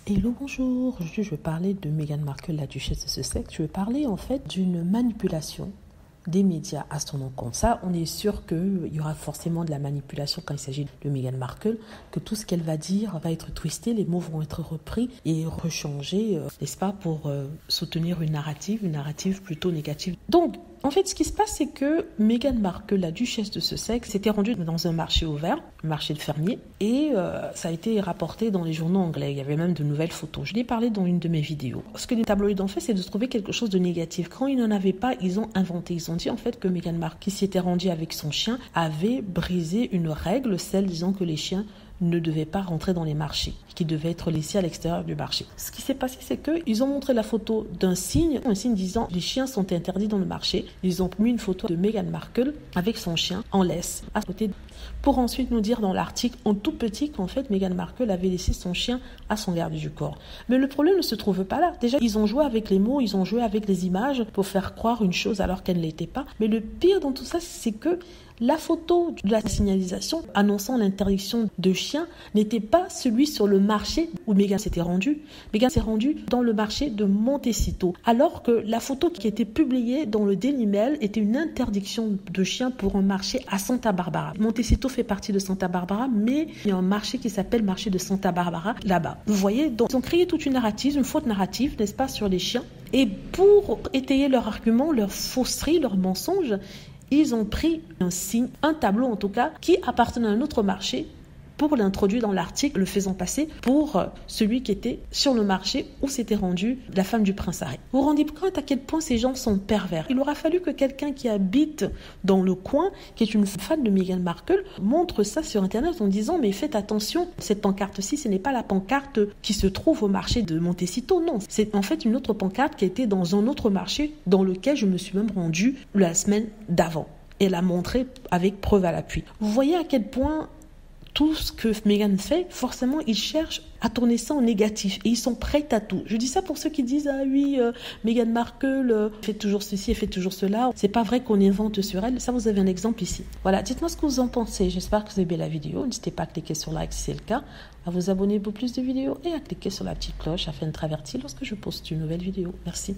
Hello, bonjour. Aujourd'hui, je vais parler de Meghan Markle, la duchesse de Sussex. Je vais parler en fait d'une manipulation des médias à son encontre. Ça, on est sûr qu'il y aura forcément de la manipulation quand il s'agit de Meghan Markle, que tout ce qu'elle va dire va être twisté, les mots vont être repris et rechangés, n'est-ce pas, pour soutenir une narrative plutôt négative. Donc, en fait, ce qui se passe, c'est que Meghan Markle, la duchesse de Sussex, s'était rendue dans un marché ouvert, un marché de fermiers, et ça a été rapporté dans les journaux anglais. Il y avait même de nouvelles photos. Je l'ai parlé dans une de mes vidéos. Ce que les tabloïds ont fait, c'est de trouver quelque chose de négatif. Quand ils n'en avaient pas, ils ont inventé. Ils ont dit en fait que Meghan Markle, qui s'y était rendue avec son chien, avait brisé une règle, celle disant que les chiens ne devaient pas rentrer dans les marchés, qui devaient être laissés à l'extérieur du marché. Ce qui s'est passé, c'est qu'ils ont montré la photo d'un signe, un signe disant les chiens sont interdits dans le marché. Ils ont mis une photo de Meghan Markle avec son chien en laisse à côté, pour ensuite nous dire dans l'article en tout petit qu'en fait Meghan Markle avait laissé son chien à son garde du corps. Mais le problème ne se trouve pas là. Déjà, ils ont joué avec les mots, ils ont joué avec les images pour faire croire une chose alors qu'elle ne l'était pas. Mais le pire dans tout ça, c'est que la photo de la signalisation annonçant l'interdiction de chiens n'était pas celui sur le marché où Meghan s'était rendue. Meghan s'est rendue dans le marché de Montecito, alors que la photo qui était publiée dans le Daily Mail était une interdiction de chiens pour un marché à Santa Barbara. Montecito fait partie de Santa Barbara, mais il y a un marché qui s'appelle marché de Santa Barbara là-bas. Vous voyez, donc ils ont créé toute une narrative, une faute narrative, n'est-ce pas, sur les chiens. Et pour étayer leur argument, leur fausserie, leur mensonge, ils ont pris un signe, un tableau en tout cas, qui appartenait à un autre marché pour l'introduire dans l'article, le faisant passer pour celui qui était sur le marché où s'était rendue la femme du prince Harry. Vous vous rendez compte à quel point ces gens sont pervers. Il aura fallu que quelqu'un qui habite dans le coin, qui est une fan de Meghan Markle, montre ça sur Internet en disant « Mais faites attention, cette pancarte-ci, ce n'est pas la pancarte qui se trouve au marché de Montecito, non. C'est en fait une autre pancarte qui était dans un autre marché dans lequel je me suis même rendue la semaine d'avant. » Et l'a montré avec preuve à l'appui. Vous voyez à quel point tout ce que Meghan fait, forcément, ils cherchent à tourner ça en négatif et ils sont prêts à tout. Je dis ça pour ceux qui disent « Ah oui, Meghan Markle fait toujours ceci, elle fait toujours cela. » C'est pas vrai qu'on invente sur elle. Ça, vous avez un exemple ici. Voilà, dites-moi ce que vous en pensez. J'espère que vous avez aimé la vidéo. N'hésitez pas à cliquer sur like si c'est le cas, à vous abonner pour plus de vidéos et à cliquer sur la petite cloche afin d'être averti lorsque je poste une nouvelle vidéo. Merci.